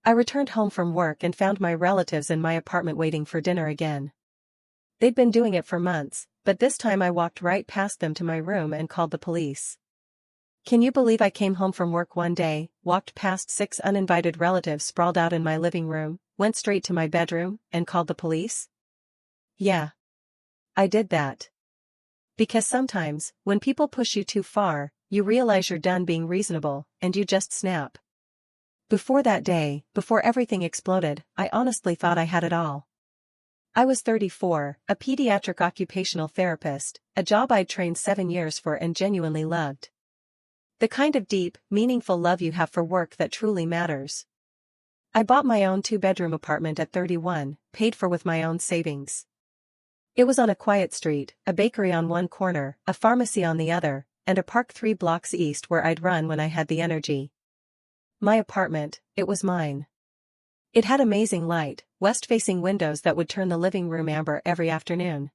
I returned home from work and found my relatives in my apartment waiting for dinner again. They'd been doing it for months, but this time I walked right past them to my room and called the police. Can you believe I came home from work one day, walked past 6 uninvited relatives sprawled out in my living room, went straight to my bedroom, and called the police? Yeah. I did that. Because sometimes, when people push you too far, you realize you're done being reasonable, and you just snap. Before that day, before everything exploded, I honestly thought I had it all. I was 34, a pediatric occupational therapist, a job I'd trained 7 years for and genuinely loved. The kind of deep, meaningful love you have for work that truly matters. I bought my own 2-bedroom apartment at 31, paid for with my own savings. It was on a quiet street, a bakery on one corner, a pharmacy on the other, and a park 3 blocks east where I'd run when I had the energy. My apartment, it was mine. It had amazing light, west-facing windows that would turn the living room amber every afternoon.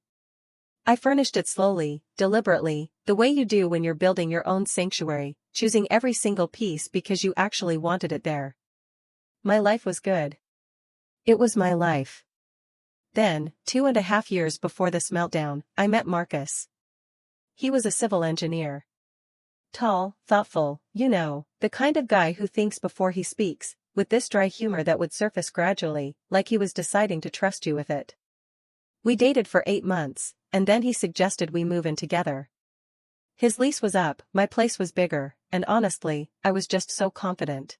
I furnished it slowly, deliberately, the way you do when you're building your own sanctuary, choosing every single piece because you actually wanted it there. My life was good. It was my life. Then, 2.5 years before this meltdown, I met Marcus. He was a civil engineer. Tall, thoughtful, the kind of guy who thinks before he speaks, with this dry humor that would surface gradually, like he was deciding to trust you with it. We dated for 8 months, and then he suggested we move in together. His lease was up, my place was bigger, and honestly, I was just so confident.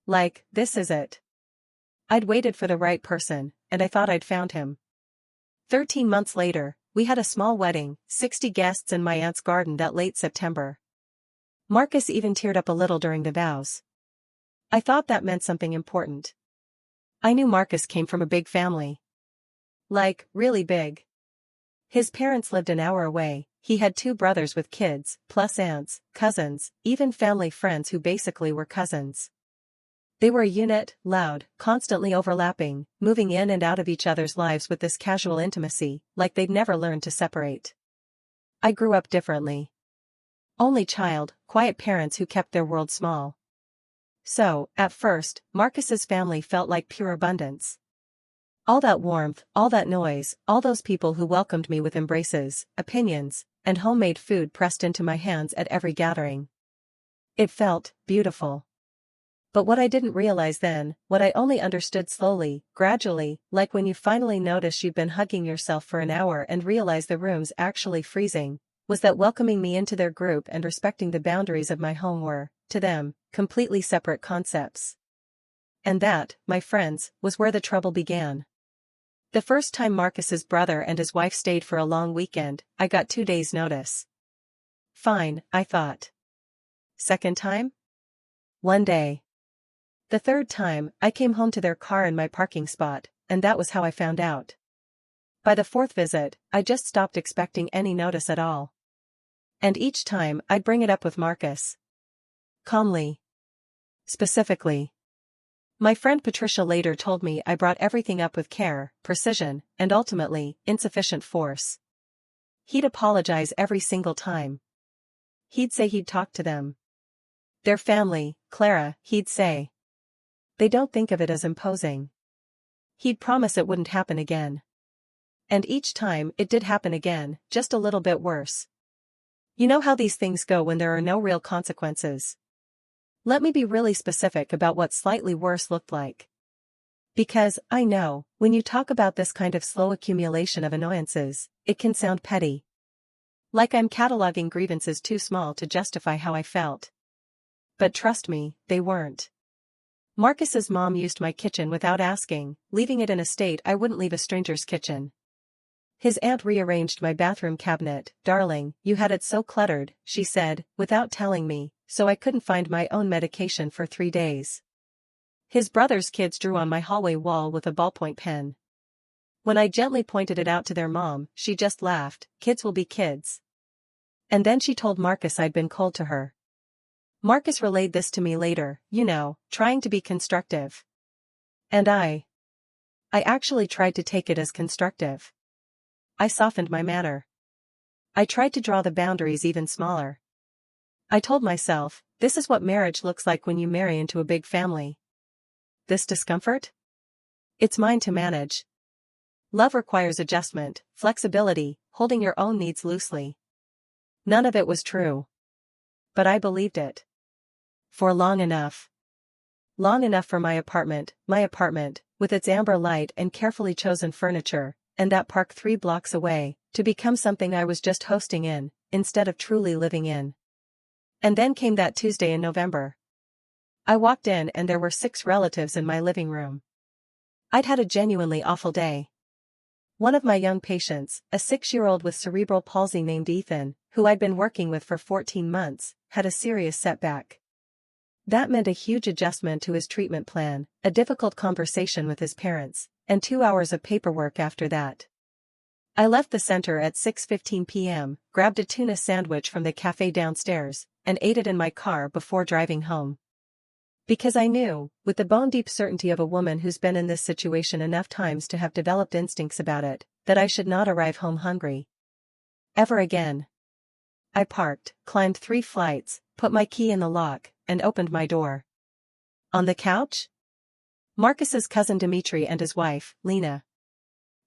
Like, this is it. I'd waited for the right person, and I thought I'd found him. 13 months later, we had a small wedding, 60 guests in my aunt's garden that late September. Marcus even teared up a little during the vows. I thought that meant something important. I knew Marcus came from a big family. Like, really big. His parents lived an hour away, he had 2 brothers with kids, plus aunts, cousins, even family friends who basically were cousins. They were a unit, loud, constantly overlapping, moving in and out of each other's lives with this casual intimacy, like they'd never learned to separate. I grew up differently. Only child, quiet parents who kept their world small. So, at first, Marcus's family felt like pure abundance. All that warmth, all that noise, all those people who welcomed me with embraces, opinions, and homemade food pressed into my hands at every gathering. It felt beautiful. But what I didn't realize then, what I only understood slowly, gradually, like when you finally notice you've been hugging yourself for an hour and realize the room's actually freezing, was that welcoming me into their group and respecting the boundaries of my home were, to them, completely separate concepts. And that, my friends, was where the trouble began. The first time Marcus's brother and his wife stayed for a long weekend, I got 2 days' notice. Fine, I thought. Second time? 1 day. The third time, I came home to their car in my parking spot, and that was how I found out. By the 4th visit, I just stopped expecting any notice at all. And each time, I'd bring it up with Marcus. Calmly. Specifically. My friend Patricia later told me I brought everything up with care, precision, and ultimately, insufficient force. He'd apologize every single time. He'd say he'd talk to them. Their family, Clara, he'd say. They don't think of it as imposing. He'd promise it wouldn't happen again. And each time, it did happen again, just a little bit worse. You know how these things go when there are no real consequences. Let me be really specific about what slightly worse looked like. Because, I know, when you talk about this kind of slow accumulation of annoyances, it can sound petty. Like I'm cataloging grievances too small to justify how I felt. But trust me, they weren't. Marcus's mom used my kitchen without asking, leaving it in a state I wouldn't leave a stranger's kitchen. His aunt rearranged my bathroom cabinet. Darling, you had it so cluttered, she said, without telling me, so I couldn't find my own medication for 3 days. His brother's kids drew on my hallway wall with a ballpoint pen. When I gently pointed it out to their mom, she just laughed, kids will be kids. And then she told Marcus I'd been cold to her. Marcus relayed this to me later, trying to be constructive. And I actually tried to take it as constructive. I softened my manner. I tried to draw the boundaries even smaller. I told myself, this is what marriage looks like when you marry into a big family. this discomfort? It's mine to manage. Love requires adjustment, flexibility, holding your own needs loosely. None of it was true. But I believed it. For long enough. Long enough for my apartment, with its amber light and carefully chosen furniture, and that park 3 blocks away, to become something I was just hosting in, instead of truly living in. And then came that Tuesday in November. I walked in and there were 6 relatives in my living room. I'd had a genuinely awful day. One of my young patients, a 6-year-old with cerebral palsy named Ethan, who I'd been working with for 14 months, had a serious setback. That meant a huge adjustment to his treatment plan, a difficult conversation with his parents, and 2 hours of paperwork after that. I left the center at 6:15 p.m., grabbed a tuna sandwich from the cafe downstairs, and ate it in my car before driving home. Because I knew, with the bone-deep certainty of a woman who's been in this situation enough times to have developed instincts about it, that I should not arrive home hungry. Ever again. I parked, climbed 3 flights, put my key in the lock, and opened my door. On the couch? Marcus's cousin Dimitri and his wife, Lena.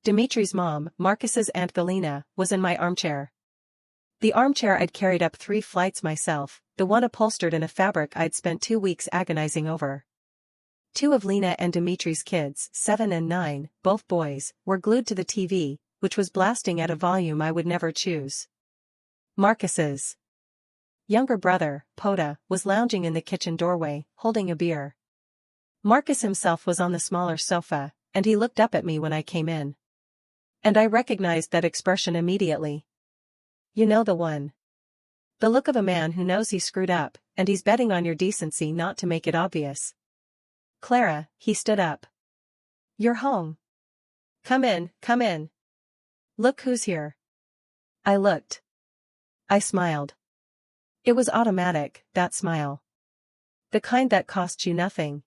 Dimitri's mom, Marcus's Aunt Galina, was in my armchair. The armchair I'd carried up 3 flights myself, the one upholstered in a fabric I'd spent 2 weeks agonizing over. 2 of Lena and Dimitri's kids, 7 and 9, both boys, were glued to the TV, which was blasting at a volume I would never choose. Marcus's younger brother, Pota, was lounging in the kitchen doorway, holding a beer. Marcus himself was on the smaller sofa, and he looked up at me when I came in. And I recognized that expression immediately. You know the one. The look of a man who knows he screwed up, and he's betting on your decency not to make it obvious. Clara, he stood up. You're home. Come in, come in. Look who's here. I looked. I smiled. It was automatic, that smile. The kind that costs you nothing.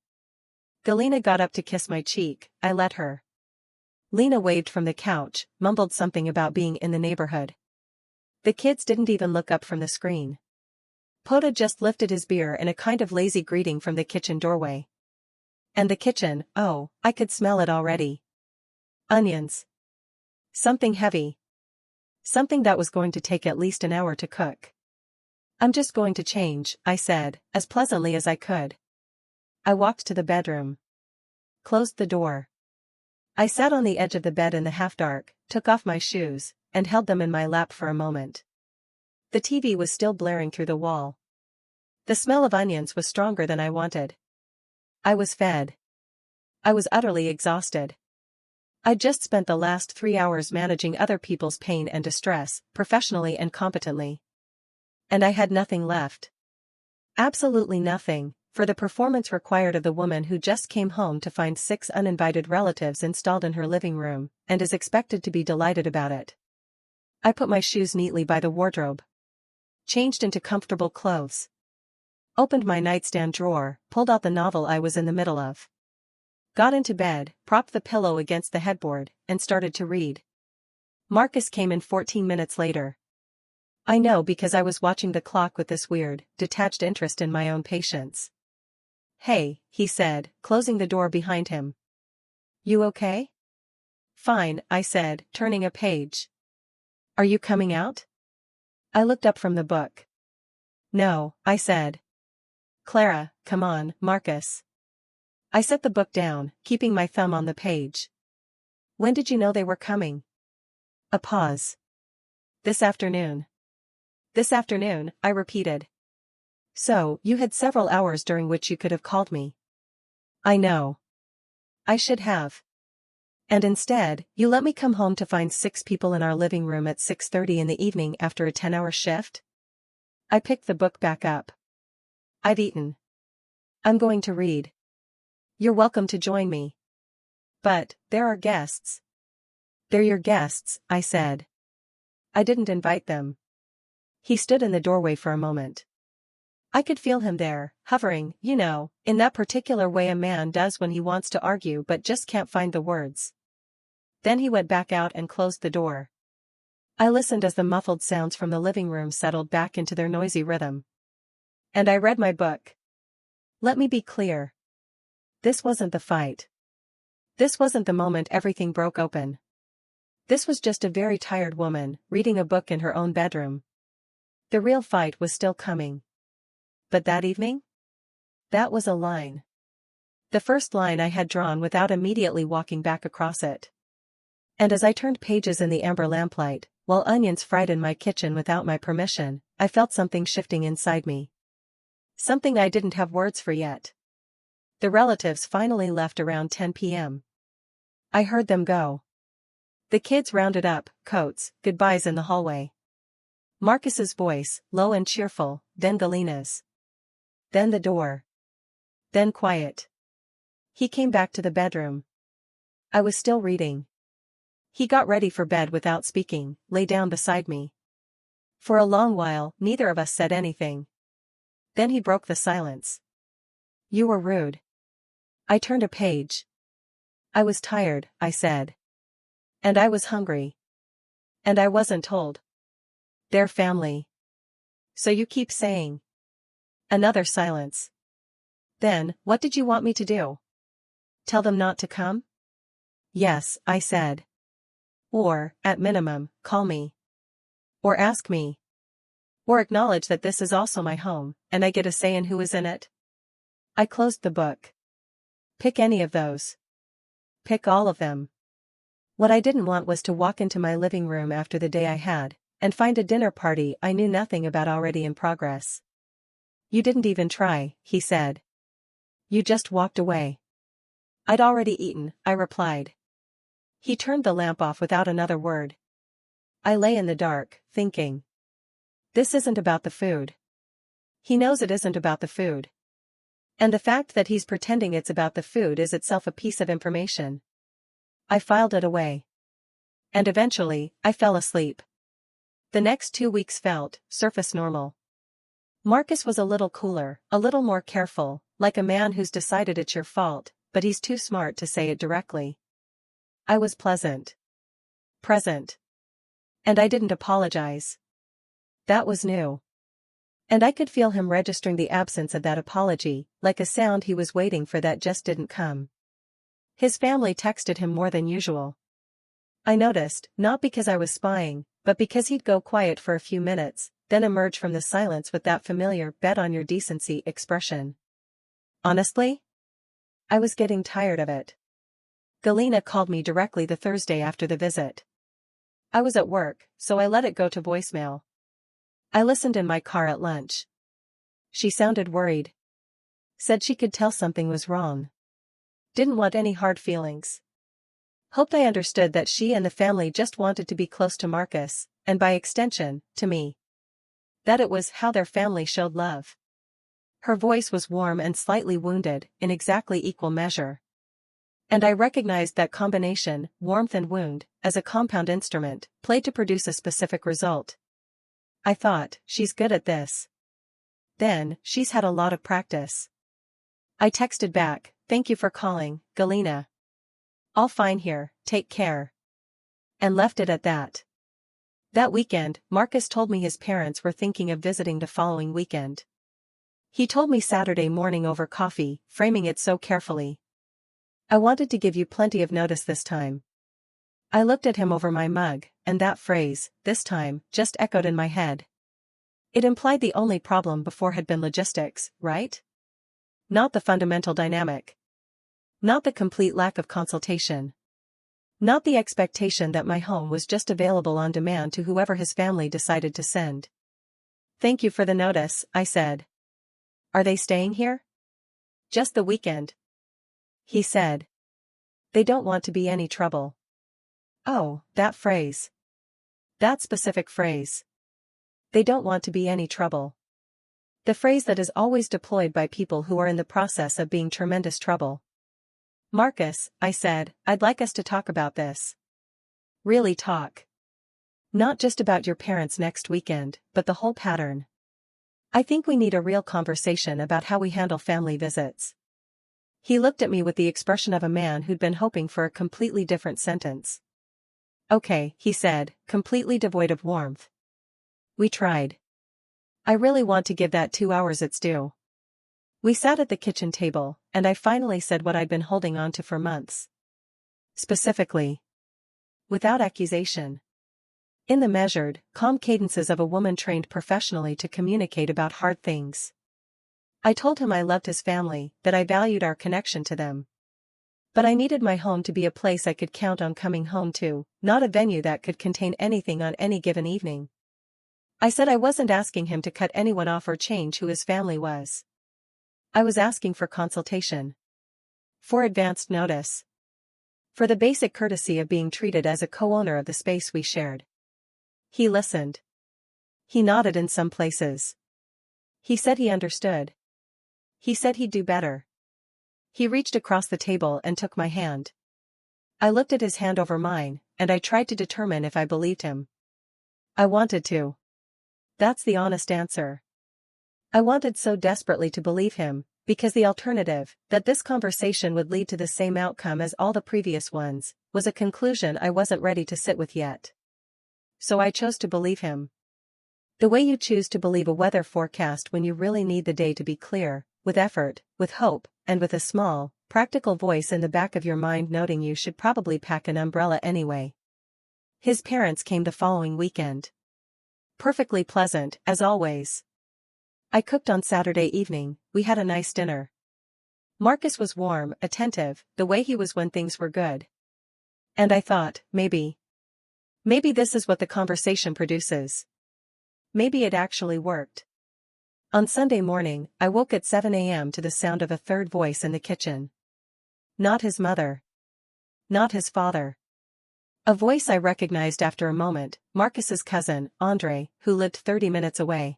Galina got up to kiss my cheek, I let her. Lena waved from the couch, mumbled something about being in the neighborhood. The kids didn't even look up from the screen. Pota just lifted his beer in a kind of lazy greeting from the kitchen doorway. And the kitchen, oh, I could smell it already. Onions. Something heavy. Something that was going to take at least an hour to cook. I'm just going to change, I said, as pleasantly as I could. I walked to the bedroom. Closed the door. I sat on the edge of the bed in the half-dark, took off my shoes, and held them in my lap for a moment. The TV was still blaring through the wall. The smell of onions was stronger than I wanted. I was fed. I was utterly exhausted. I'd just spent the last 3 hours managing other people's pain and distress, professionally and competently. And I had nothing left. Absolutely nothing, for the performance required of the woman who just came home to find 6 uninvited relatives installed in her living room, and is expected to be delighted about it. I put my shoes neatly by the wardrobe. Changed into comfortable clothes. Opened my nightstand drawer, pulled out the novel I was in the middle of. Got into bed, propped the pillow against the headboard, and started to read. Marcus came in 14 minutes later. I know because I was watching the clock with this weird, detached interest in my own patience. Hey, he said, closing the door behind him. You okay? Fine, I said, turning a page. Are you coming out? I looked up from the book. No, I said. Clara, come on, Marcus. I set the book down, keeping my thumb on the page. When did you know they were coming? A pause. This afternoon. This afternoon, I repeated. So, you had several hours during which you could have called me. I know. I should have. And instead, you let me come home to find 6 people in our living room at 6:30 in the evening after a 10-hour shift? I picked the book back up. I've eaten. I'm going to read. You're welcome to join me. But, there are guests. They're your guests, I said. I didn't invite them. He stood in the doorway for a moment. I could feel him there, hovering, you know, in that particular way a man does when he wants to argue but just can't find the words. Then he went back out and closed the door. I listened as the muffled sounds from the living room settled back into their noisy rhythm. And I read my book. Let me be clear. This wasn't the fight. This wasn't the moment everything broke open. This was just a very tired woman, reading a book in her own bedroom. The real fight was still coming. But that evening? That was a line. The first line I had drawn without immediately walking back across it. And as I turned pages in the amber lamplight, while onions fried in my kitchen without my permission, I felt something shifting inside me. Something I didn't have words for yet. The relatives finally left around 10 p.m. I heard them go. The kids rounded up, coats, goodbyes in the hallway. Marcus's voice, low and cheerful, then Galina's. Then the door. Then quiet. He came back to the bedroom. I was still reading. He got ready for bed without speaking, lay down beside me. For a long while, neither of us said anything. Then he broke the silence. You were rude. I turned a page. I was tired, I said. And I was hungry. And I wasn't told. They're family. So you keep saying. Another silence. Then, what did you want me to do? Tell them not to come? Yes, I said. Or, at minimum, call me. Or ask me. Or acknowledge that this is also my home, and I get a say in who is in it. I closed the book. Pick any of those. Pick all of them. What I didn't want was to walk into my living room after the day I had, and find a dinner party I knew nothing about already in progress. You didn't even try, he said. You just walked away. I'd already eaten, I replied. He turned the lamp off without another word. I lay in the dark, thinking. This isn't about the food. He knows it isn't about the food. And the fact that he's pretending it's about the food is itself a piece of information. I filed it away. And eventually, I fell asleep. The next 2 weeks felt, surface normal. Marcus was a little cooler, a little more careful, like a man who's decided it's your fault, but he's too smart to say it directly. I was pleasant. Present. And I didn't apologize. That was new. And I could feel him registering the absence of that apology, like a sound he was waiting for that just didn't come. His family texted him more than usual. I noticed, not because I was spying, but because he'd go quiet for a few minutes, then emerge from the silence with that familiar bet on your decency expression. Honestly? I was getting tired of it. Galina called me directly the Thursday after the visit. I was at work, so I let it go to voicemail. I listened in my car at lunch. She sounded worried. Said she could tell something was wrong. Didn't want any hard feelings. Hoped I understood that she and the family just wanted to be close to Marcus, and by extension, to me. That it was how their family showed love. Her voice was warm and slightly wounded, in exactly equal measure. And I recognized that combination, warmth and wound, as a compound instrument, played to produce a specific result. I thought, she's good at this. Then, she's had a lot of practice. I texted back, thank you for calling, Galina. All fine here, take care. And left it at that. That weekend, Marcus told me his parents were thinking of visiting the following weekend. He told me Saturday morning over coffee, framing it so carefully. I wanted to give you plenty of notice this time. I looked at him over my mug, and that phrase, this time, just echoed in my head. It implied the only problem before had been logistics, right? Not the fundamental dynamic. Not the complete lack of consultation. Not the expectation that my home was just available on demand to whoever his family decided to send. Thank you for the notice, I said. Are they staying here? Just the weekend. He said. They don't want to be any trouble. Oh, that phrase. That specific phrase. They don't want to be any trouble. The phrase that is always deployed by people who are in the process of being tremendous trouble. Marcus, I said, I'd like us to talk about this. Really talk. Not just about your parents next weekend, but the whole pattern. I think we need a real conversation about how we handle family visits. He looked at me with the expression of a man who'd been hoping for a completely different sentence. Okay, he said, completely devoid of warmth. We tried. I really want to give that 2 hours its due. We sat at the kitchen table, and I finally said what I'd been holding on to for months. Specifically. Without accusation. In the measured, calm cadences of a woman trained professionally to communicate about hard things. I told him I loved his family, that I valued our connection to them. But I needed my home to be a place I could count on coming home to, not a venue that could contain anything on any given evening. I said I wasn't asking him to cut anyone off or change who his family was. I was asking for consultation. For advanced notice. For the basic courtesy of being treated as a co-owner of the space we shared. He listened. He nodded in some places. He said he understood. He said he'd do better. He reached across the table and took my hand. I looked at his hand over mine, and I tried to determine if I believed him. I wanted to. That's the honest answer. I wanted so desperately to believe him, because the alternative, that this conversation would lead to the same outcome as all the previous ones, was a conclusion I wasn't ready to sit with yet. So I chose to believe him. The way you choose to believe a weather forecast when you really need the day to be clear, with effort, with hope, and with a small, practical voice in the back of your mind noting you should probably pack an umbrella anyway. His parents came the following weekend. Perfectly pleasant, as always. I cooked on Saturday evening, we had a nice dinner. Marcus was warm, attentive, the way he was when things were good. And I thought, maybe this is what the conversation produces. Maybe it actually worked. On Sunday morning, I woke at 7 a.m. to the sound of a third voice in the kitchen. Not his mother. Not his father. A voice I recognized after a moment, Marcus's cousin, Andre, who lived 30 minutes away.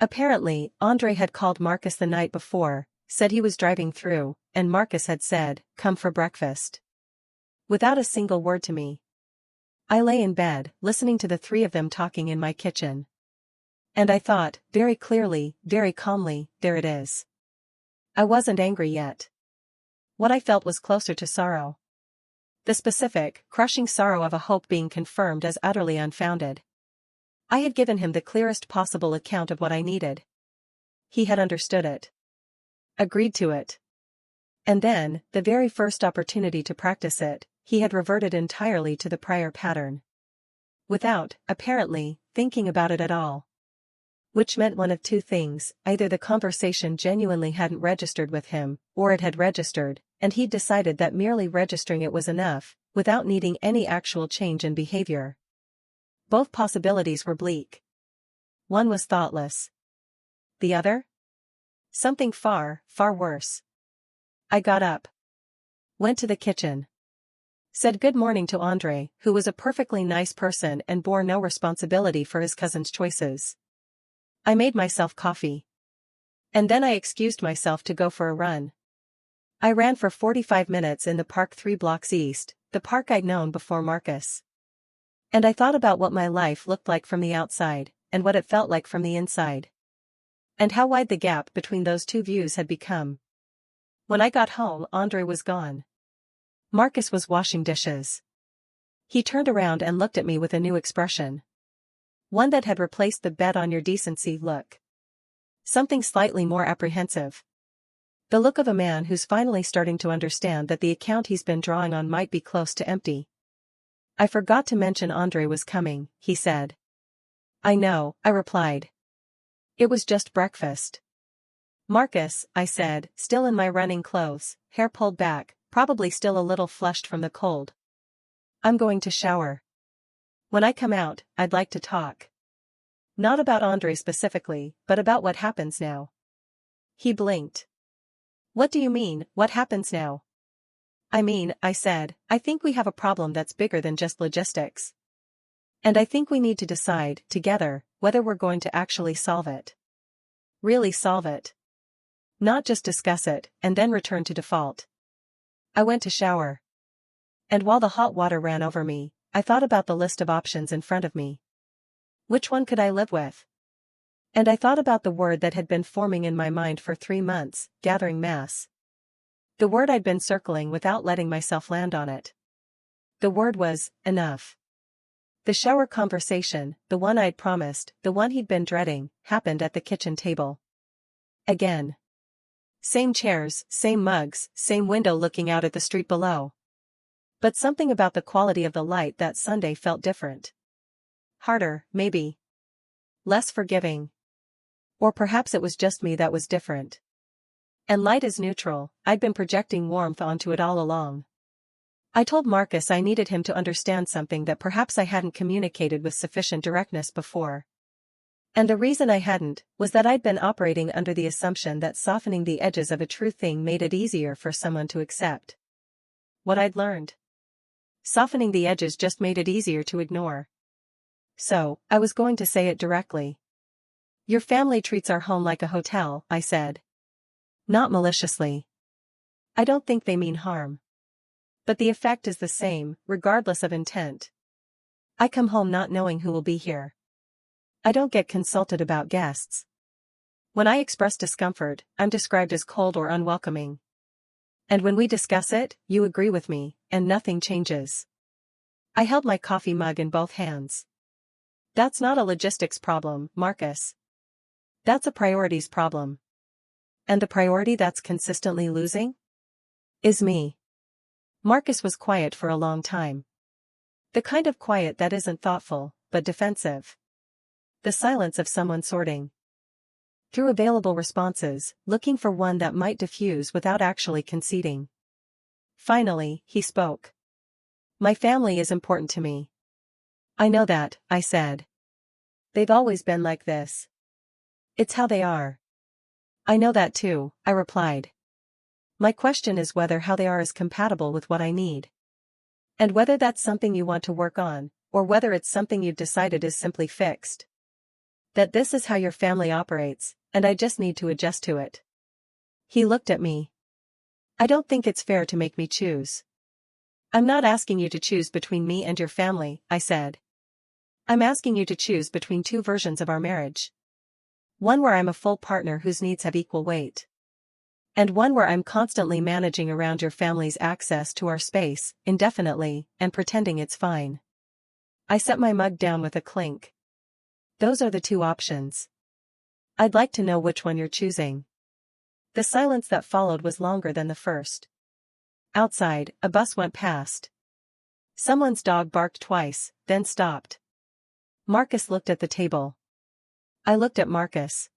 Apparently, Andre had called Marcus the night before, said he was driving through, and Marcus had said, "Come for breakfast." Without a single word to me. I lay in bed, listening to the three of them talking in my kitchen. And I thought, very clearly, very calmly, there it is. I wasn't angry yet. What I felt was closer to sorrow. The specific, crushing sorrow of a hope being confirmed as utterly unfounded. I had given him the clearest possible account of what I needed. He had understood it. Agreed to it. And then, the very first opportunity to practice it, he had reverted entirely to the prior pattern. Without, apparently, thinking about it at all. Which meant one of two things, either the conversation genuinely hadn't registered with him, or it had registered, and he'd decided that merely registering it was enough, without needing any actual change in behavior. Both possibilities were bleak. One was thoughtless. The other? Something far, far worse. I got up. Went to the kitchen. Said good morning to Andre, who was a perfectly nice person and bore no responsibility for his cousin's choices. I made myself coffee. And then I excused myself to go for a run. I ran for 45 minutes in the park 3 blocks east, the park I'd known before Marcus. And I thought about what my life looked like from the outside, and what it felt like from the inside. And how wide the gap between those two views had become. When I got home, Andre was gone. Marcus was washing dishes. He turned around and looked at me with a new expression. One that had replaced the bet on your decency look. Something slightly more apprehensive. The look of a man who's finally starting to understand that the account he's been drawing on might be close to empty. I forgot to mention Andre was coming, he said. I know, I replied. It was just breakfast. Marcus, I said, still in my running clothes, hair pulled back, probably still a little flushed from the cold. I'm going to shower. When I come out, I'd like to talk. Not about Andre specifically, but about what happens now. He blinked. What do you mean, what happens now? I mean, I said, I think we have a problem that's bigger than just logistics. And I think we need to decide, together, whether we're going to actually solve it. Really solve it. Not just discuss it, and then return to default. I went to shower. And while the hot water ran over me, I thought about the list of options in front of me. Which one could I live with? And I thought about the word that had been forming in my mind for 3 months, gathering mass. The word I'd been circling without letting myself land on it. The word was, enough. The shower conversation, the one I'd promised, the one he'd been dreading, happened at the kitchen table. Again. Same chairs, same mugs, same window looking out at the street below. But something about the quality of the light that Sunday felt different. Harder, maybe. Less forgiving. Or perhaps it was just me that was different. And light is neutral, I'd been projecting warmth onto it all along. I told Marcus I needed him to understand something that perhaps I hadn't communicated with sufficient directness before. And the reason I hadn't was that I'd been operating under the assumption that softening the edges of a true thing made it easier for someone to accept. What I'd learned. Softening the edges just made it easier to ignore. So, I was going to say it directly. Your family treats our home like a hotel, I said. Not maliciously. I don't think they mean harm. But the effect is the same, regardless of intent. I come home not knowing who will be here. I don't get consulted about guests. When I express discomfort, I'm described as cold or unwelcoming. And when we discuss it, you agree with me, and nothing changes. I held my coffee mug in both hands. That's not a logistics problem, Marcus. That's a priorities problem. And the priority that's consistently losing? Is me. Marcus was quiet for a long time. The kind of quiet that isn't thoughtful, but defensive. The silence of someone sorting through available responses, looking for one that might diffuse without actually conceding. Finally, he spoke. My family is important to me. I know that, I said. They've always been like this. It's how they are. I know that too, I replied. My question is whether how they are is compatible with what I need. And whether that's something you want to work on, or whether it's something you've decided is simply fixed. That this is how your family operates, and I just need to adjust to it. He looked at me. I don't think it's fair to make me choose. I'm not asking you to choose between me and your family, I said. I'm asking you to choose between two versions of our marriage. One where I'm a full partner whose needs have equal weight. And one where I'm constantly managing around your family's access to our space, indefinitely, and pretending it's fine. I set my mug down with a clink. Those are the two options. I'd like to know which one you're choosing. The silence that followed was longer than the first. Outside, a bus went past. Someone's dog barked twice, then stopped. Marcus looked at the table. I looked at Marcus.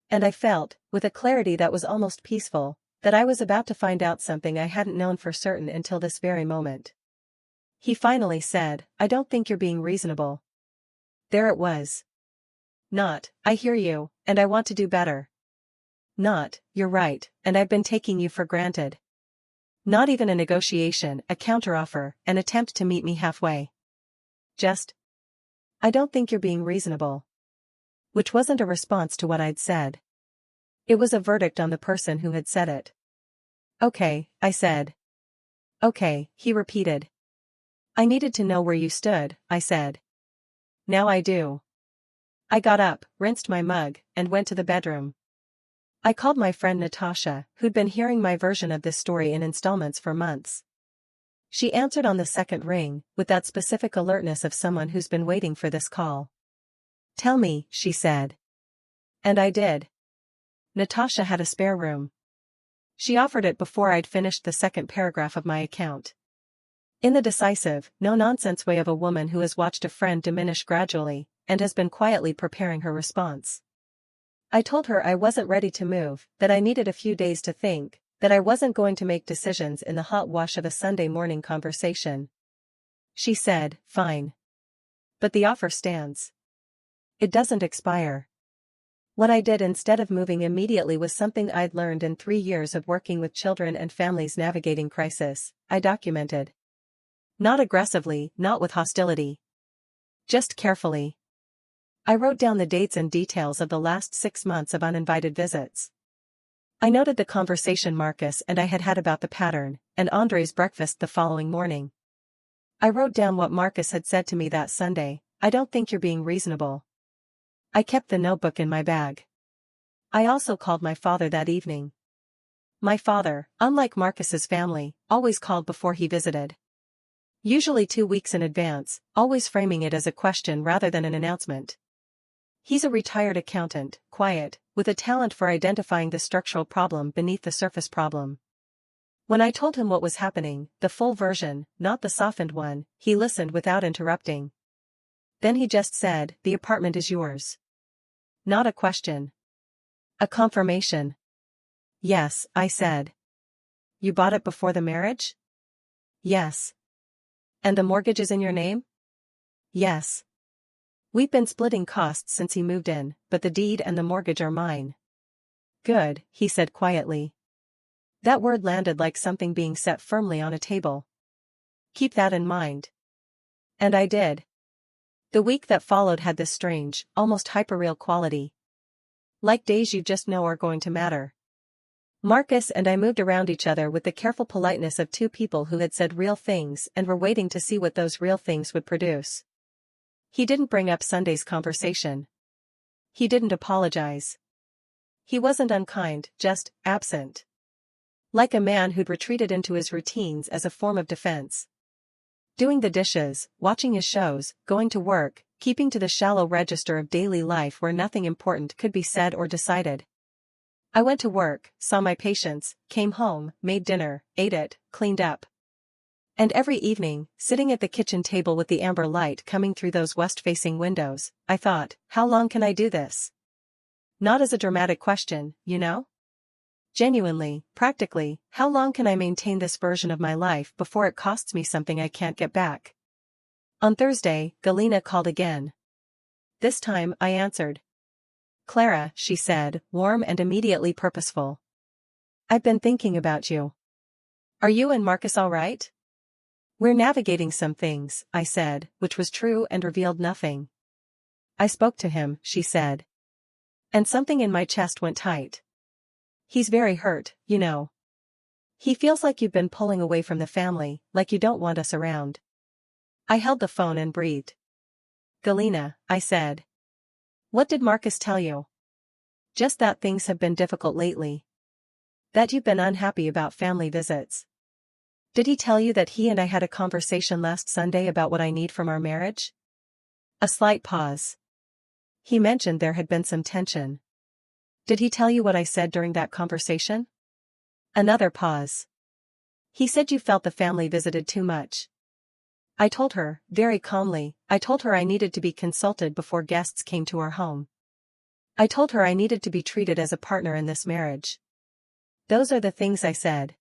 And I felt, with a clarity that was almost peaceful, that I was about to find out something I hadn't known for certain until this very moment. He finally said, I don't think you're being reasonable. There it was. Not, I hear you, and I want to do better. Not, you're right, and I've been taking you for granted. Not even a negotiation, a counteroffer, an attempt to meet me halfway. Just, I don't think you're being reasonable. Which wasn't a response to what I'd said. It was a verdict on the person who had said it. Okay, I said. Okay, he repeated. I needed to know where you stood, I said. Now I do. I got up, rinsed my mug, and went to the bedroom. I called my friend Natasha, who'd been hearing my version of this story in installments for months. She answered on the second ring, with that specific alertness of someone who's been waiting for this call. Tell me, she said. And I did. Natasha had a spare room. She offered it before I'd finished the second paragraph of my account. In the decisive, no-nonsense way of a woman who has watched a friend diminish gradually, and has been quietly preparing her response. I told her I wasn't ready to move, that I needed a few days to think, that I wasn't going to make decisions in the hot wash of a Sunday morning conversation. She said, fine. But the offer stands. It doesn't expire. What I did instead of moving immediately was something I'd learned in 3 years of working with children and families navigating crisis. I documented. Not aggressively, not with hostility. Just carefully. I wrote down the dates and details of the last 6 months of uninvited visits. I noted the conversation Marcus and I had had about the pattern, and Andre's breakfast the following morning. I wrote down what Marcus had said to me that Sunday, I don't think you're being reasonable. I kept the notebook in my bag. I also called my father that evening. My father, unlike Marcus's family, always called before he visited. Usually 2 weeks in advance, always framing it as a question rather than an announcement. He's a retired accountant, quiet, with a talent for identifying the structural problem beneath the surface problem. When I told him what was happening, the full version, not the softened one, he listened without interrupting. Then he just said, "The apartment is yours." Not a question. A confirmation. "Yes," I said. "You bought it before the marriage?" "Yes." "And the mortgage is in your name?" "Yes." "We've been splitting costs since he moved in, but the deed and the mortgage are mine." "Good," he said quietly. That word landed like something being set firmly on a table. "Keep that in mind." And I did. The week that followed had this strange, almost hyperreal quality. Like days you just know are going to matter. Marcus and I moved around each other with the careful politeness of two people who had said real things and were waiting to see what those real things would produce. He didn't bring up Sunday's conversation. He didn't apologize. He wasn't unkind, just absent. Like a man who'd retreated into his routines as a form of defense. Doing the dishes, watching his shows, going to work, keeping to the shallow register of daily life where nothing important could be said or decided. I went to work, saw my patients, came home, made dinner, ate it, cleaned up. And every evening, sitting at the kitchen table with the amber light coming through those west-facing windows, I thought, how long can I do this? Not as a dramatic question, you know? Genuinely, practically, how long can I maintain this version of my life before it costs me something I can't get back? On Thursday, Galina called again. This time, I answered. "Clara," she said, warm and immediately purposeful. "I've been thinking about you. Are you and Marcus all right?" "We're navigating some things," I said, which was true and revealed nothing. "I spoke to him," she said. And something in my chest went tight. "He's very hurt, you know. He feels like you've been pulling away from the family, like you don't want us around." I held the phone and breathed. "Galina," I said. "What did Marcus tell you?" "Just that things have been difficult lately. That you've been unhappy about family visits." "Did he tell you that he and I had a conversation last Sunday about what I need from our marriage?" A slight pause. "He mentioned there had been some tension." "Did he tell you what I said during that conversation?" Another pause. "He said you felt the family visited too much." I told her, very calmly, I told her I needed to be consulted before guests came to our home. I told her I needed to be treated as a partner in this marriage. Those are the things I said.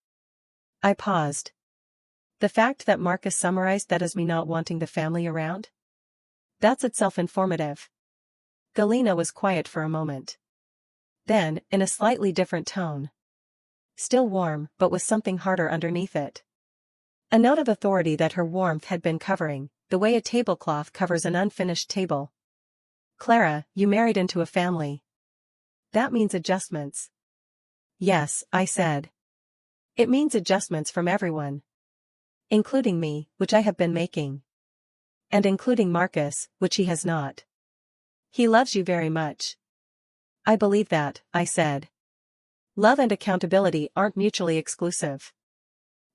I paused. The fact that Marcus summarized that as me not wanting the family around? That's itself informative. Galina was quiet for a moment. Then, in a slightly different tone. Still warm, but with something harder underneath it. A note of authority that her warmth had been covering, the way a tablecloth covers an unfinished table. "Clara, you married into a family. That means adjustments." "Yes," I said. "It means adjustments from everyone. Including me, which I have been making. And including Marcus, which he has not. He loves you very much." "I believe that," I said. "Love and accountability aren't mutually exclusive."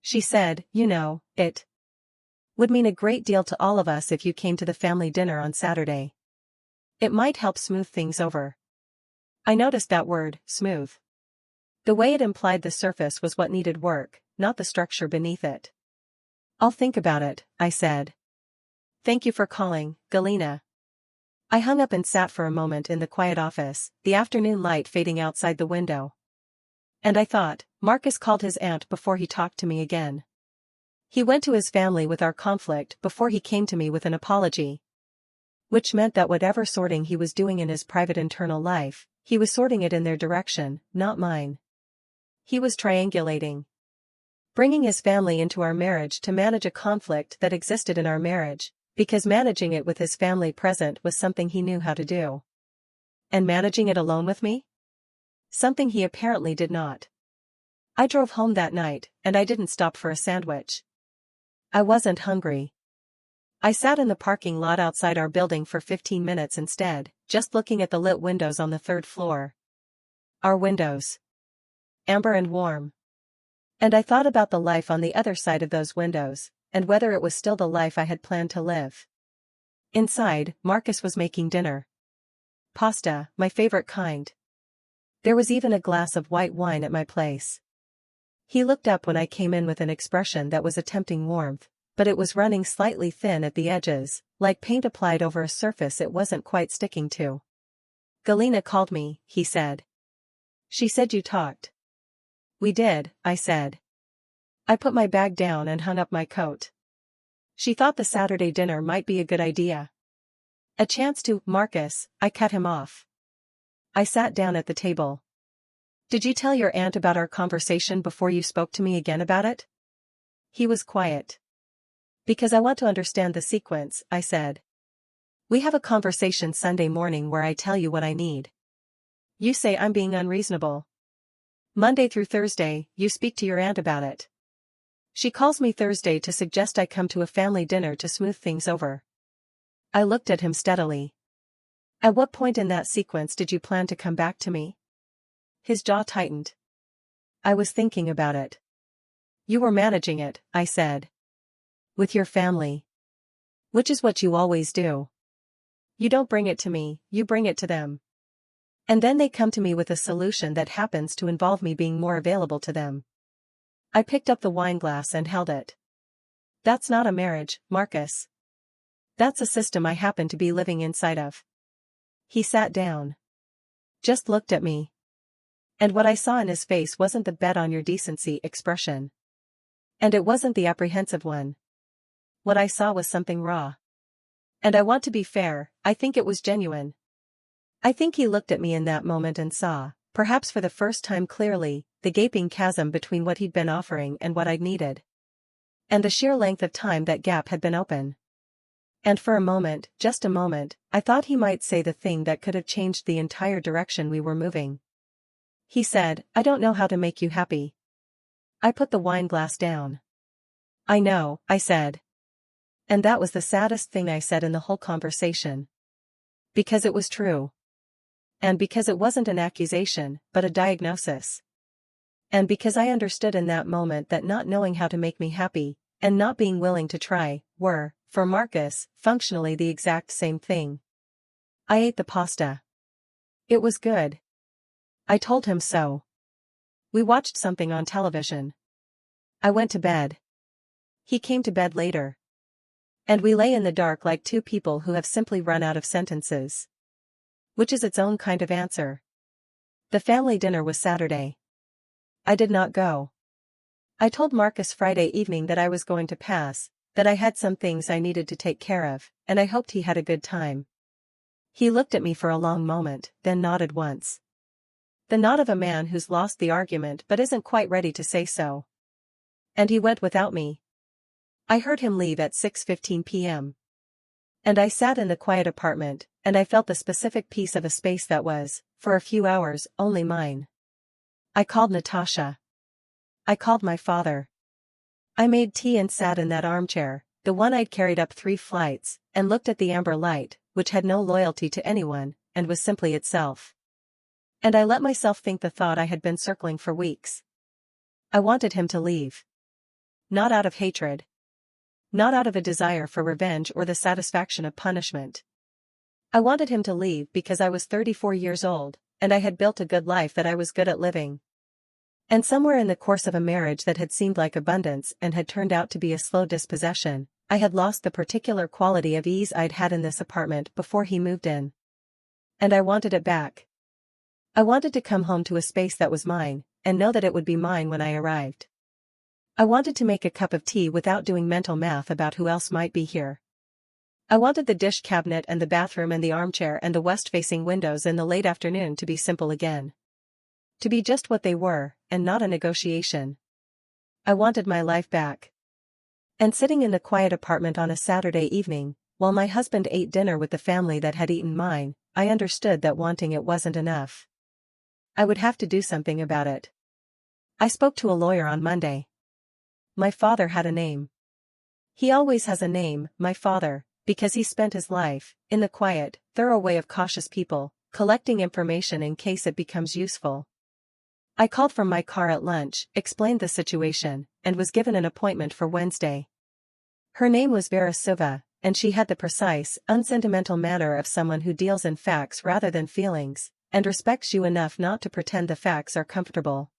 She said, "You know, it would mean a great deal to all of us if you came to the family dinner on Saturday. It might help smooth things over." I noticed that word, smooth. The way it implied the surface was what needed work, not the structure beneath it. "I'll think about it," I said. "Thank you for calling, Galina." I hung up and sat for a moment in the quiet office, the afternoon light fading outside the window. And I thought, Marcus called his aunt before he talked to me again. He went to his family with our conflict before he came to me with an apology. Which meant that whatever sorting he was doing in his private internal life, he was sorting it in their direction, not mine. He was triangulating. Bringing his family into our marriage to manage a conflict that existed in our marriage, because managing it with his family present was something he knew how to do. And managing it alone with me? Something he apparently did not. I drove home that night, and I didn't stop for a sandwich. I wasn't hungry. I sat in the parking lot outside our building for 15 minutes instead, just looking at the lit windows on the third floor. Our windows. Amber and warm. And I thought about the life on the other side of those windows, and whether it was still the life I had planned to live. Inside, Marcus was making dinner. Pasta, my favorite kind. There was even a glass of white wine at my place. He looked up when I came in with an expression that was attempting warmth, but it was running slightly thin at the edges, like paint applied over a surface it wasn't quite sticking to. Galina called me, he said. She said you talked. We did, I said. I put my bag down and hung up my coat. She thought the Saturday dinner might be a good idea. A chance to, Marcus, I cut him off. I sat down at the table. Did you tell your aunt about our conversation before you spoke to me again about it? He was quiet. Because I want to understand the sequence, I said. We have a conversation Sunday morning where I tell you what I need. You say I'm being unreasonable. Monday through Thursday, you speak to your aunt about it. She calls me Thursday to suggest I come to a family dinner to smooth things over. I looked at him steadily. At what point in that sequence did you plan to come back to me? His jaw tightened. I was thinking about it. You were managing it, I said. With your family. Which is what you always do. You don't bring it to me, you bring it to them. And then they come to me with a solution that happens to involve me being more available to them. I picked up the wine glass and held it. That's not a marriage, Marcus. That's a system I happen to be living inside of. He sat down. Just looked at me. And what I saw in his face wasn't the bet on your decency expression. And it wasn't the apprehensive one. What I saw was something raw. And I want to be fair, I think it was genuine. I think he looked at me in that moment and saw, perhaps for the first time clearly, the gaping chasm between what he'd been offering and what I'd needed. And the sheer length of time that gap had been open. And for a moment, just a moment, I thought he might say the thing that could have changed the entire direction we were moving. He said, I don't know how to make you happy. I put the wine glass down. I know, I said. And that was the saddest thing I said in the whole conversation. Because it was true. And because it wasn't an accusation, but a diagnosis. And because I understood in that moment that not knowing how to make me happy, and not being willing to try, were, for Marcus, functionally the exact same thing. I ate the pasta. It was good. I told him so. We watched something on television. I went to bed. He came to bed later. And we lay in the dark like two people who have simply run out of sentences. Which is its own kind of answer. The family dinner was Saturday. I did not go. I told Marcus Friday evening that I was going to pass, that I had some things I needed to take care of, and I hoped he had a good time. He looked at me for a long moment, then nodded once. The nod of a man who's lost the argument but isn't quite ready to say so. And he went without me. I heard him leave at 6:15 p.m. And I sat in the quiet apartment, and I felt the specific piece of a space that was, for a few hours, only mine. I called Natasha. I called my father. I made tea and sat in that armchair, the one I'd carried up 3 flights, and looked at the amber light, which had no loyalty to anyone, and was simply itself. And I let myself think the thought I had been circling for weeks. I wanted him to leave. Not out of hatred. Not out of a desire for revenge or the satisfaction of punishment. I wanted him to leave because I was 34 years old, and I had built a good life that I was good at living. And somewhere in the course of a marriage that had seemed like abundance and had turned out to be a slow dispossession, I had lost the particular quality of ease I'd had in this apartment before he moved in. And I wanted it back. I wanted to come home to a space that was mine, and know that it would be mine when I arrived. I wanted to make a cup of tea without doing mental math about who else might be here. I wanted the dish cabinet and the bathroom and the armchair and the west-facing windows in the late afternoon to be simple again. To be just what they were, and not a negotiation. I wanted my life back. And sitting in the quiet apartment on a Saturday evening, while my husband ate dinner with the family that had eaten mine, I understood that wanting it wasn't enough. I would have to do something about it. I spoke to a lawyer on Monday. My father had a name. He always has a name, my father, because he spent his life, in the quiet, thorough way of cautious people, collecting information in case it becomes useful. I called from my car at lunch, explained the situation, and was given an appointment for Wednesday. Her name was Vera Suva, and she had the precise, unsentimental manner of someone who deals in facts rather than feelings, and respects you enough not to pretend the facts are comfortable.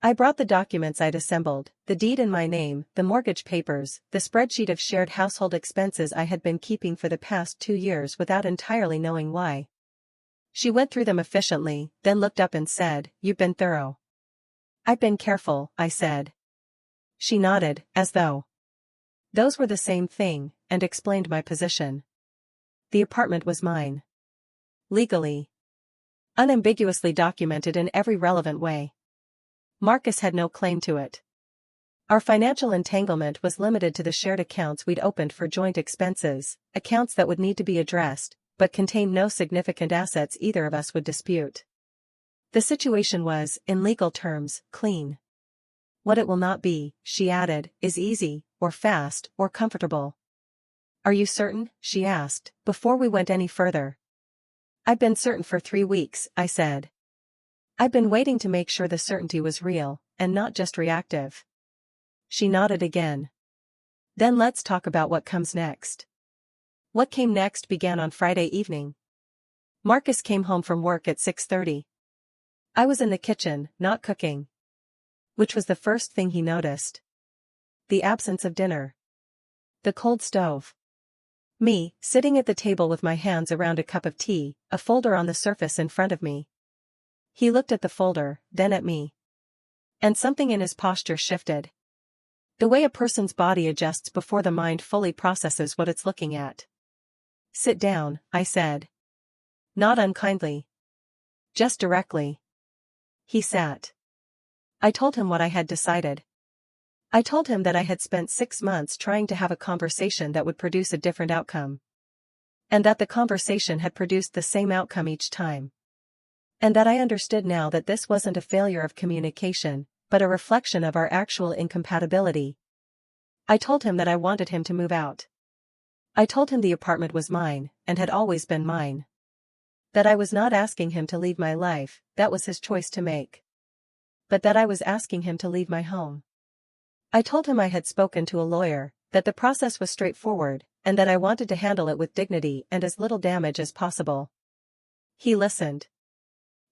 I brought the documents I'd assembled, the deed in my name, the mortgage papers, the spreadsheet of shared household expenses I had been keeping for the past 2 years without entirely knowing why. She went through them efficiently, then looked up and said, "You've been thorough." "I've been careful," I said. She nodded, as though those were the same thing, and explained my position. The apartment was mine. Legally. Unambiguously documented in every relevant way. Marcus had no claim to it. Our financial entanglement was limited to the shared accounts we'd opened for joint expenses, accounts that would need to be addressed, but contained no significant assets either of us would dispute. The situation was, in legal terms, clean. What it will not be, she added, is easy, or fast, or comfortable. "Are you certain?" she asked, before we went any further. "I've been certain for 3 weeks," I said. "I've been waiting to make sure the certainty was real, and not just reactive." She nodded again. "Then let's talk about what comes next." What came next began on Friday evening. Marcus came home from work at 6:30. I was in the kitchen, not cooking. Which was the first thing he noticed? The absence of dinner. The cold stove. Me, sitting at the table with my hands around a cup of tea, a folder on the surface in front of me. He looked at the folder, then at me. And something in his posture shifted. The way a person's body adjusts before the mind fully processes what it's looking at. "Sit down," I said. Not unkindly. Just directly. He sat. I told him what I had decided. I told him that I had spent 6 months trying to have a conversation that would produce a different outcome. And that the conversation had produced the same outcome each time. And that I understood now that this wasn't a failure of communication, but a reflection of our actual incompatibility. I told him that I wanted him to move out. I told him the apartment was mine, and had always been mine. That I was not asking him to leave my life, that was his choice to make. But that I was asking him to leave my home. I told him I had spoken to a lawyer, that the process was straightforward, and that I wanted to handle it with dignity and as little damage as possible. He listened.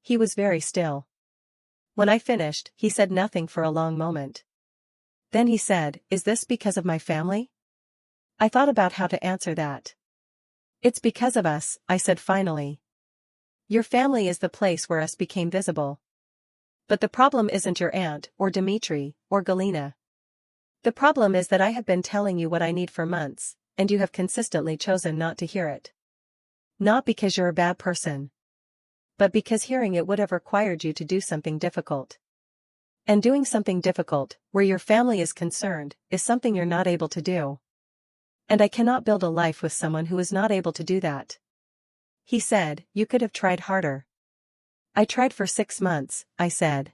He was very still. When I finished, he said nothing for a long moment. Then he said, "Is this because of my family?" I thought about how to answer that. "It's because of us," I said finally. "Your family is the place where us became visible. But the problem isn't your aunt, or Dimitri, or Galina. The problem is that I have been telling you what I need for months, and you have consistently chosen not to hear it. Not because you're a bad person. But because hearing it would have required you to do something difficult. And doing something difficult, where your family is concerned, is something you're not able to do. And I cannot build a life with someone who is not able to do that." He said, "You could have tried harder." "I tried for 6 months," I said.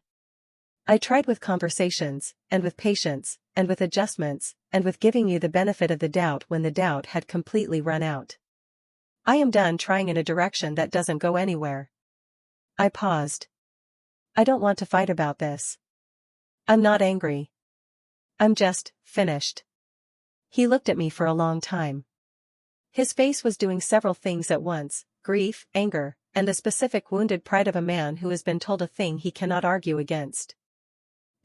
"I tried with conversations, and with patience, and with adjustments, and with giving you the benefit of the doubt when the doubt had completely run out. I am done trying in a direction that doesn't go anywhere." I paused. "I don't want to fight about this. I'm not angry. I'm just finished." He looked at me for a long time. His face was doing several things at once: grief, anger, and the specific wounded pride of a man who has been told a thing he cannot argue against.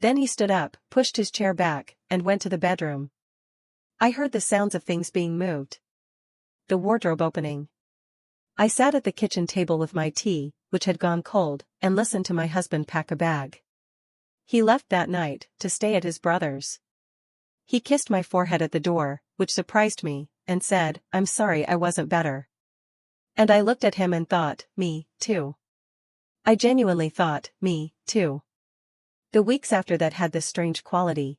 Then he stood up, pushed his chair back, and went to the bedroom. I heard the sounds of things being moved. The wardrobe opening. I sat at the kitchen table with my tea, which had gone cold, and listened to my husband pack a bag. He left that night, to stay at his brother's. He kissed my forehead at the door, which surprised me, and said, "I'm sorry I wasn't better." And I looked at him and thought, me, too. I genuinely thought, me, too. The weeks after that had this strange quality.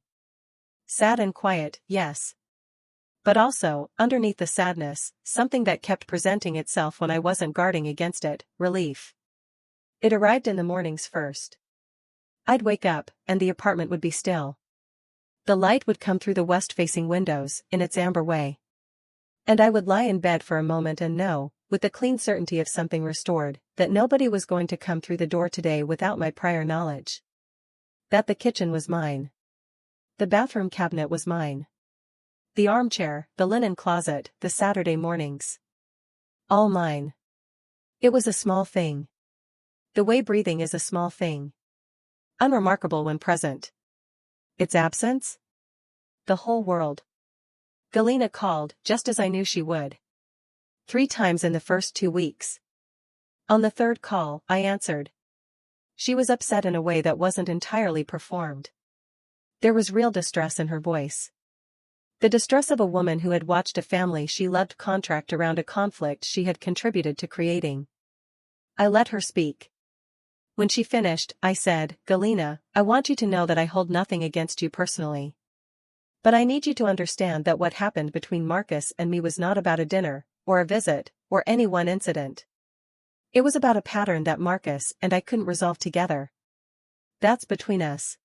Sad and quiet, yes. But also, underneath the sadness, something that kept presenting itself when I wasn't guarding against it: relief. It arrived in the mornings first. I'd wake up, and the apartment would be still. The light would come through the west-facing windows, in its amber way. And I would lie in bed for a moment and know, with the clean certainty of something restored, that nobody was going to come through the door today without my prior knowledge. That the kitchen was mine. The bathroom cabinet was mine. the armchair, the linen closet, the Saturday mornings. All mine. It was a small thing. The way breathing is a small thing. Unremarkable when present. Its absence? The whole world. Galina called, just as I knew she would. 3 times in the first 2 weeks. On the 3rd call, I answered. She was upset in a way that wasn't entirely performed. There was real distress in her voice. The distress of a woman who had watched a family she loved contract around a conflict she had contributed to creating. I let her speak. When she finished, I said, Galina, I want you to know that I hold nothing against you personally. But I need you to understand that what happened between Marcus and me was not about a dinner, or a visit, or any one incident. It was about a pattern that Marcus and I couldn't resolve together. That's between us.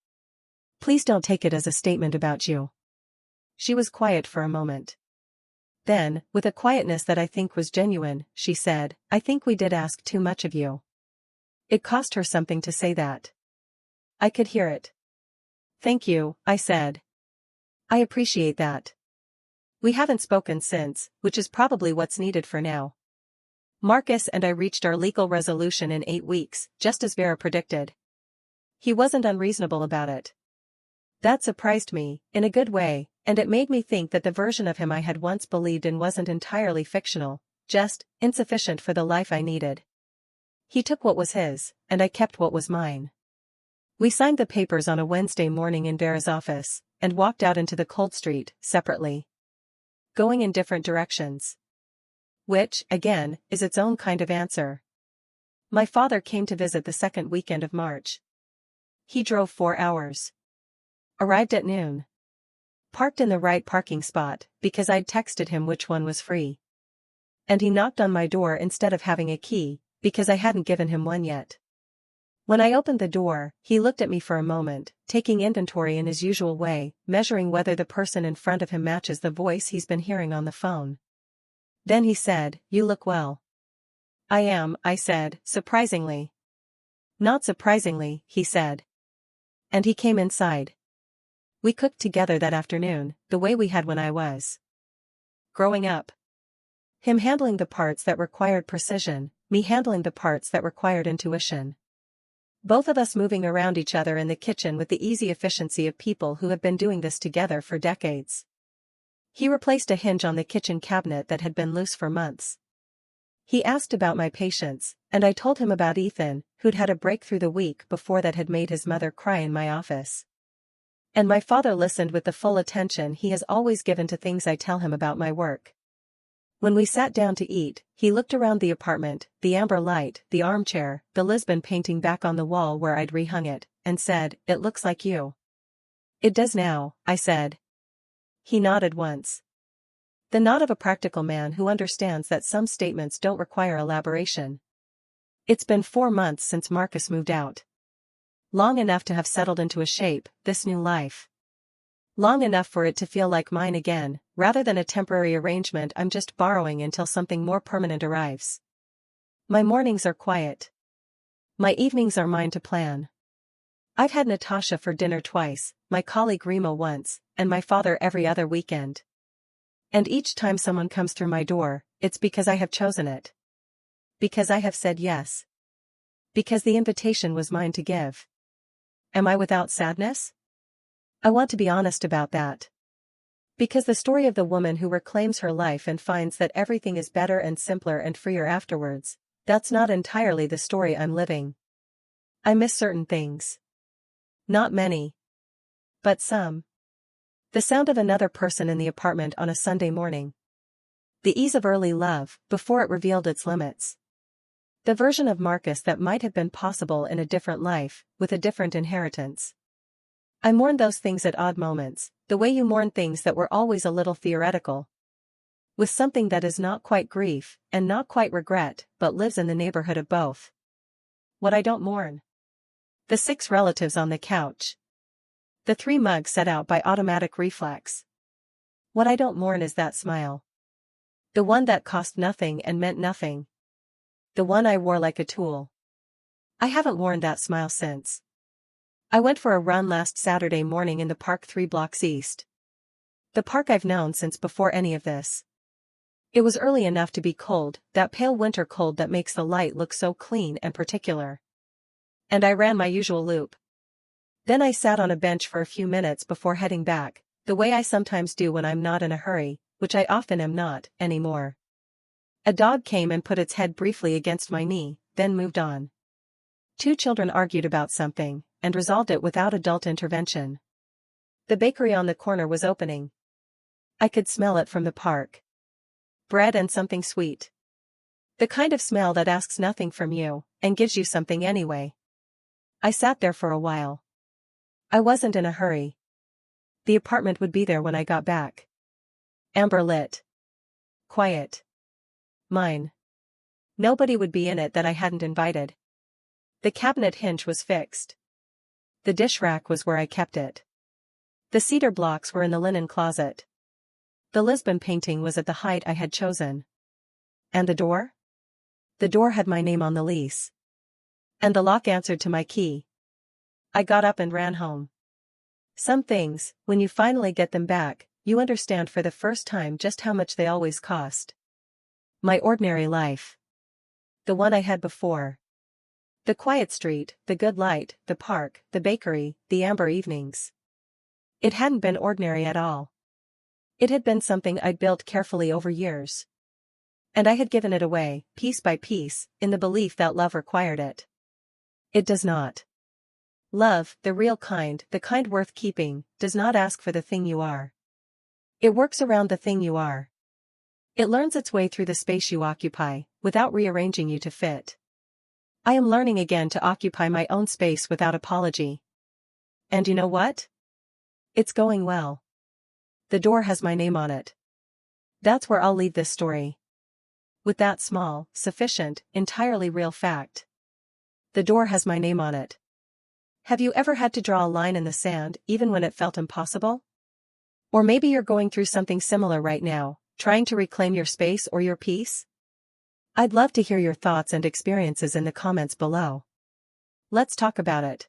Please don't take it as a statement about you. She was quiet for a moment. Then, with a quietness that I think was genuine, she said, I think we did ask too much of you. It cost her something to say that. I could hear it. Thank you, I said. I appreciate that. We haven't spoken since, which is probably what's needed for now. Marcus and I reached our legal resolution in 8 weeks, just as Vera predicted. He wasn't unreasonable about it. That surprised me, in a good way, and it made me think that the version of him I had once believed in wasn't entirely fictional, just insufficient for the life I needed. He took what was his, and I kept what was mine. We signed the papers on a Wednesday morning in Vera's office, and walked out into the cold street, separately. Going in different directions. Which, again, is its own kind of answer. My father came to visit the 2nd weekend of March. He drove 4 hours. Arrived at noon. Parked in the right parking spot, because I'd texted him which one was free. And he knocked on my door instead of having a key, because I hadn't given him one yet. When I opened the door, he looked at me for a moment, taking inventory in his usual way, measuring whether the person in front of him matches the voice he's been hearing on the phone. Then he said, You look well. I am, I said, surprisingly. Not surprisingly, he said. And he came inside. We cooked together that afternoon, the way we had when I was growing up. Him handling the parts that required precision, me handling the parts that required intuition. Both of us moving around each other in the kitchen with the easy efficiency of people who have been doing this together for decades. He replaced a hinge on the kitchen cabinet that had been loose for months. He asked about my patients, and I told him about Ethan, who'd had a breakthrough the week before that had made his mother cry in my office. And my father listened with the full attention he has always given to things I tell him about my work. When we sat down to eat, he looked around the apartment, the amber light, the armchair, the Lisbon painting back on the wall where I'd rehung it, and said, It looks like you. It does now, I said. He nodded once. The nod of a practical man who understands that some statements don't require elaboration. It's been 4 months since Marcus moved out. Long enough to have settled into a shape, this new life. Long enough for it to feel like mine again, rather than a temporary arrangement I'm just borrowing until something more permanent arrives. My mornings are quiet. My evenings are mine to plan. I've had Natasha for dinner twice, my colleague Remo once, and my father every other weekend. And each time someone comes through my door, it's because I have chosen it. Because I have said yes. Because the invitation was mine to give. Am I without sadness? I want to be honest about that. Because the story of the woman who reclaims her life and finds that everything is better and simpler and freer afterwards, that's not entirely the story I'm living. I miss certain things. Not many. But some. The sound of another person in the apartment on a Sunday morning. The ease of early love, before it revealed its limits. The version of Marcus that might have been possible in a different life, with a different inheritance. I mourn those things at odd moments, the way you mourn things that were always a little theoretical. With something that is not quite grief, and not quite regret, but lives in the neighborhood of both. What I don't mourn. The 6 relatives on the couch. The 3 mugs set out by automatic reflex. What I don't mourn is that smile. The one that cost nothing and meant nothing. The one I wore like a tool. I haven't worn that smile since. I went for a run last Saturday morning in the park 3 blocks east. The park I've known since before any of this. It was early enough to be cold, that pale winter cold that makes the light look so clean and particular. And I ran my usual loop. Then I sat on a bench for a few minutes before heading back, the way I sometimes do when I'm not in a hurry, which I often am not, anymore. A dog came and put its head briefly against my knee, then moved on. 2 children argued about something, and resolved it without adult intervention. The bakery on the corner was opening. I could smell it from the park. Bread and something sweet. The kind of smell that asks nothing from you, and gives you something anyway. I sat there for a while. I wasn't in a hurry. The apartment would be there when I got back. Amber lit. Quiet. Mine. Nobody would be in it that I hadn't invited. The cabinet hinge was fixed. The dish rack was where I kept it. The cedar blocks were in the linen closet. The Lisbon painting was at the height I had chosen. And the door? The door had my name on the lease. And the lock answered to my key. I got up and ran home. Some things, when you finally get them back, you understand for the first time just how much they always cost. My ordinary life. The one I had before. The quiet street, the good light, the park, the bakery, the amber evenings. It hadn't been ordinary at all. It had been something I'd built carefully over years. And I had given it away, piece by piece, in the belief that love required it. It does not. Love, the real kind, the kind worth keeping, does not ask for the thing you are. It works around the thing you are. It learns its way through the space you occupy, without rearranging you to fit. I am learning again to occupy my own space without apology. And you know what? It's going well. The door has my name on it. That's where I'll leave this story. With that small, sufficient, entirely real fact. The door has my name on it. Have you ever had to draw a line in the sand, even when it felt impossible? Or maybe you're going through something similar right now, trying to reclaim your space or your peace? I'd love to hear your thoughts and experiences in the comments below. Let's talk about it.